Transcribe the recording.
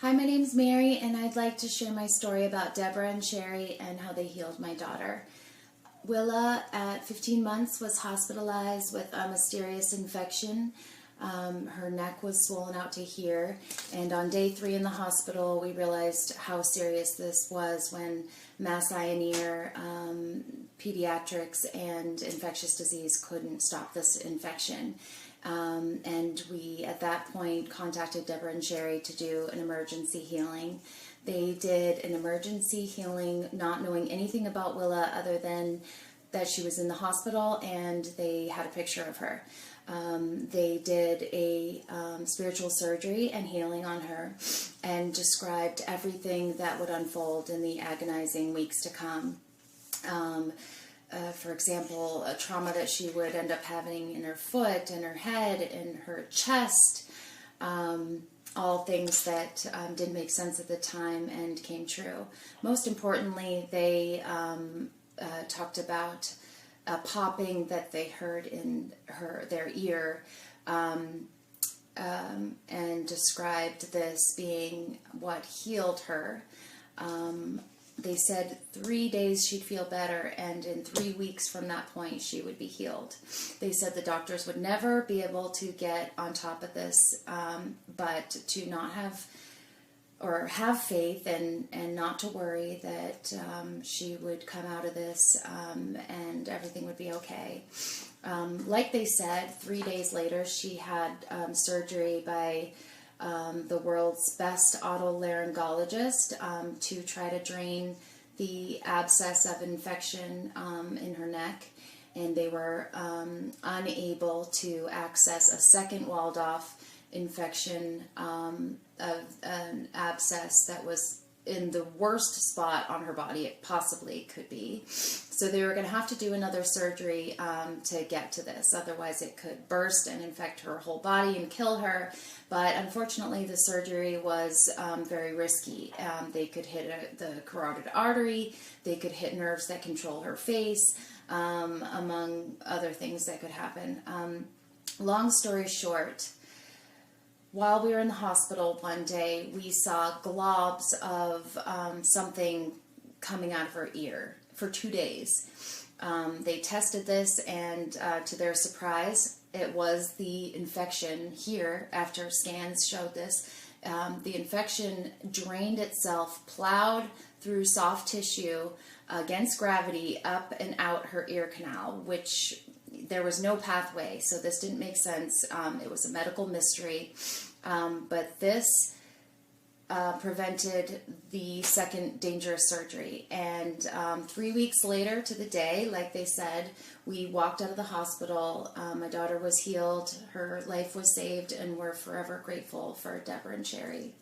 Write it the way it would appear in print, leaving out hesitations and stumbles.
Hi, my name's Mary, and I'd like to share my story about Debra and Sherry and how they healed my daughter. Willa, at 15 months, was hospitalized with a mysterious infection. Her neck was swollen out to here, and on day 3 in the hospital, we realized how serious this was when Mass Eye and Ear, pediatrics, and infectious disease couldn't stop this infection. And we, at that point, contacted Debra and Sherry to do an emergency healing. They did an emergency healing, not knowing anything about Willa other than that she was in the hospital and they had a picture of her. They did a spiritual surgery and healing on her and described everything that would unfold in the agonizing weeks to come. For example, a trauma that she would end up having in her foot, in her head, in her chest, all things that didn't make sense at the time and came true. Most importantly, they talked about popping that they heard in their ear, and described this being what healed her. They said 3 days she'd feel better, and in 3 weeks from that point she would be healed. They said the doctors would never be able to get on top of this, but to not have or have faith and not to worry that she would come out of this and everything would be okay. Like they said, 3 days later she had surgery by the world's best otolaryngologist to try to drain the abscess of infection in her neck, and they were unable to access a second walled off infection of an abscess that was in the worst spot on her body it possibly could be. So they were going to have to do another surgery to get to this. Otherwise it could burst and infect her whole body and kill her. But unfortunately the surgery was very risky. They could hit the carotid artery. They could hit nerves that control her face, among other things that could happen. Long story short, while we were in the hospital one day, we saw globs of something coming out of her ear for 2 days. They tested this, and to their surprise, it was the infection here. After scans showed this, the infection drained itself, plowed through soft tissue against gravity up and out her ear canal, which there was no pathway, so this didn't make sense. It was a medical mystery, but this prevented the second dangerous surgery. And 3 weeks later to the day, like they said, we walked out of the hospital. My daughter was healed, her life was saved, and we're forever grateful for Debra and Sherry.